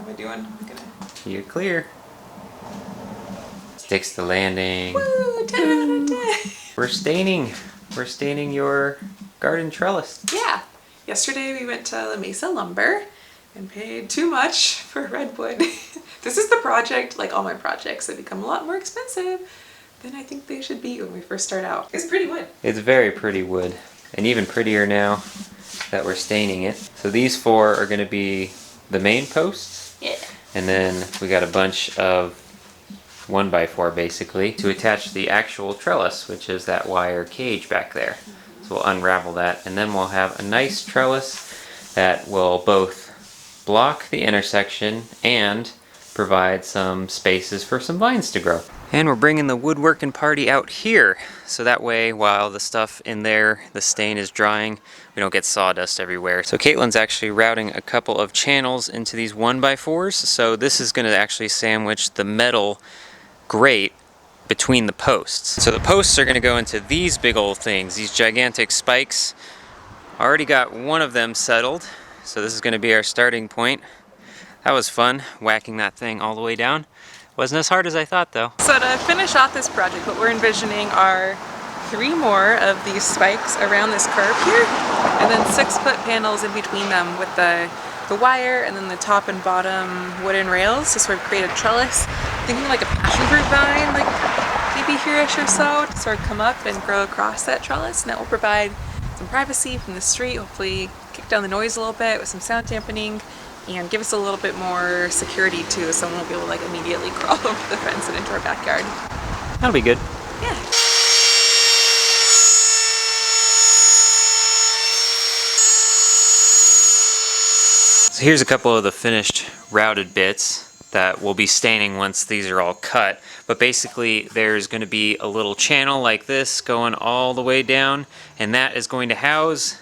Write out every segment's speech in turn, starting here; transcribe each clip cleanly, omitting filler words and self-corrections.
How am I doing? You're clear. Sticks the landing. Woo! 10 out of 10! We're staining your garden trellis. Yeah. Yesterday we went to La Mesa Lumber and paid too much for redwood. This is the project, like all my projects, that become a lot more expensive than I think they should be when we first start out. It's pretty wood. It's very pretty wood, and even prettier now that we're staining it. So these four are going to be the main posts. Yeah. And then we got a bunch of 1x4 basically to attach the actual trellis, which is that wire cage back there. So we'll unravel that, and then we'll have a nice trellis that will both block the intersection and provide some spaces for some vines to grow. And we're bringing the woodworking party out here, so that way while the stuff in there, the stain is drying, we don't get sawdust everywhere. So Kaitlyn's actually routing a couple of channels into these 1x4s, so this is going to actually sandwich the metal grate between the posts. So the posts are going to go into these big old things, these gigantic spikes. Already got one of them settled, so this is going to be our starting point. That was fun, whacking that thing all the way down. Wasn't as hard as I thought though. So to finish off this project, what we're envisioning are 3 more of these spikes around this curve here, and then 6-foot panels in between them with the wire and then the top and bottom wooden rails to sort of create a trellis. Thinking like a passion fruit vine, like maybe here-ish or so, to sort of come up and grow across that trellis, and that will provide some privacy from the street, hopefully kick down the noise a little bit with some sound dampening, and give us a little bit more security too, so someone won't be able to like immediately crawl over the fence and into our backyard. That'll be good. Yeah. So here's a couple of the finished routed bits that we'll be staining once these are all cut. But basically there's going to be a little channel like this going all the way down, and that is going to house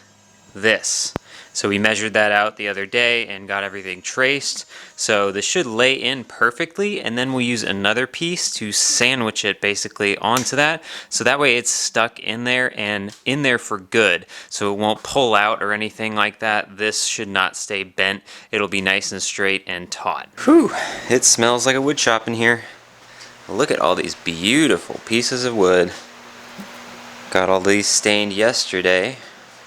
this. So we measured that out the other day and got everything traced. So this should lay in perfectly, and then we'll use another piece to sandwich it basically onto that. So that way it's stuck in there and in there for good. So it won't pull out or anything like that. This should not stay bent. It'll be nice and straight and taut. Whew, it smells like a wood shop in here. Look at all these beautiful pieces of wood. Got all these stained yesterday.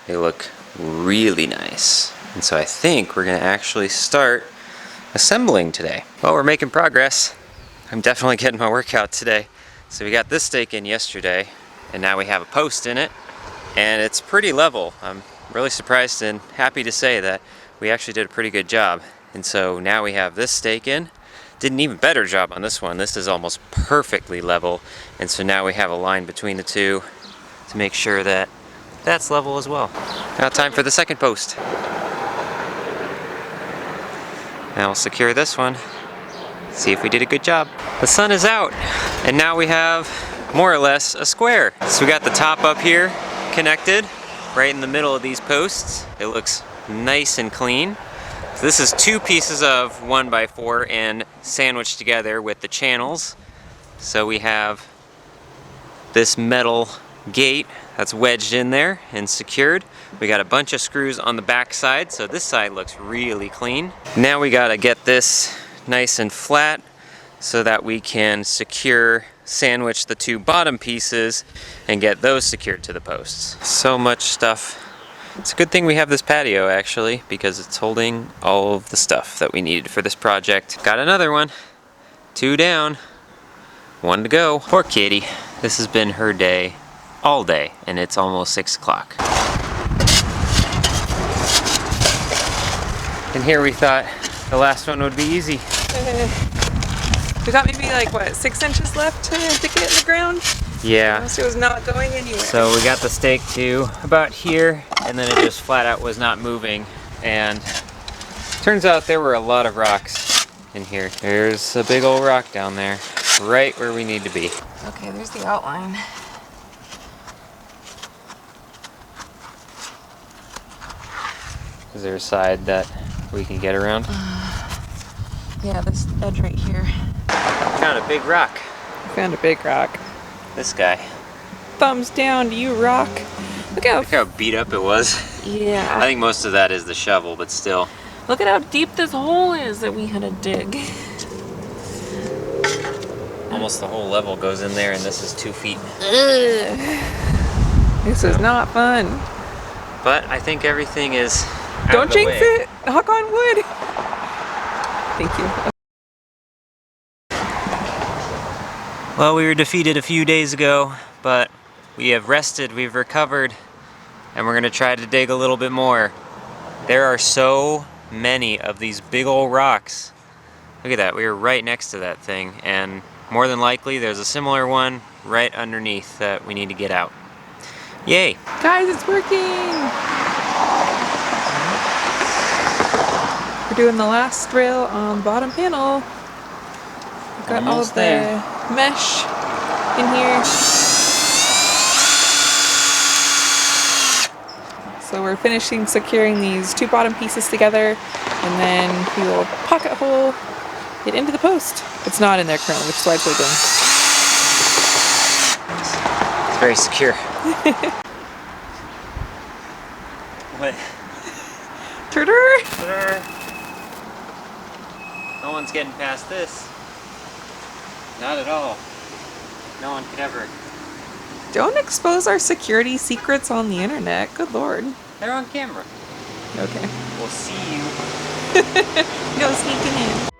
They look really nice, and so I think we're gonna actually start assembling today. Well, we're making progress. I'm definitely getting my workout today. So we got this stake in yesterday, and now we have a post in it, and it's pretty level. I'm really surprised and happy to say that we actually did a pretty good job. And so now we have this stake in. Did an even better job on this one. This is almost perfectly level, and so now we have a line between the two to make sure that that's level as well. Now time for the second post. Now we'll secure this one. See if we did a good job. The sun is out, and now we have more or less a square. So we got the top up here connected right in the middle of these posts. It looks nice and clean. So this is 2 pieces of 1x4 and sandwiched together with the channels. So we have this metal gate that's wedged in there and secured. We got a bunch of screws on the back side, so this side looks really clean. Now we gotta get this nice and flat so that we can sandwich the 2 bottom pieces and get those secured to the posts. So much stuff. It's a good thing we have this patio actually, because it's holding all of the stuff that we needed for this project. Got another one. 2 down. 1 to go. Poor kitty. This has been her day all day, and it's almost 6 o'clock. And here we thought the last one would be easy. We got maybe like, what, 6 inches left to get in the ground? Yeah. So it was not going anywhere. So we got the stake to about here, and then it just flat out was not moving. And turns out there were a lot of rocks in here. There's a big old rock down there, right where we need to be. Okay, there's the outline. Is there a side that we can get around? Yeah, this edge right here. Found a big rock. Found a big rock. This guy. Thumbs down to you, rock. Look Look how beat up it was. Yeah. I think most of that is the shovel, but still. Look at how deep this hole is that we had to dig. Almost the whole level goes in there, and this is 2 feet. Ugh. This is not fun. But I think everything is out Don't of the jinx way. it. Knock on wood. Thank you. Well, we were defeated a few days ago, but we have rested, we've recovered, and we're going to try to dig a little bit more. There are so many of these big old rocks. Look at that, we were right next to that thing, and more than likely there's a similar one right underneath that we need to get out. Yay! Guys, it's working! We're doing the last drill on the bottom panel. We've got all of Almost the there. mesh in here. So we're finishing securing these 2 bottom pieces together, and then we will pocket hole it into the post. It's not in there currently, which is why it's wiggling. It's very secure. What? Turtle! No one's getting past this. Not at all. No one could ever. Don't expose our security secrets on the internet. Good lord. They're on camera. Okay. We'll see you. No sneaking in.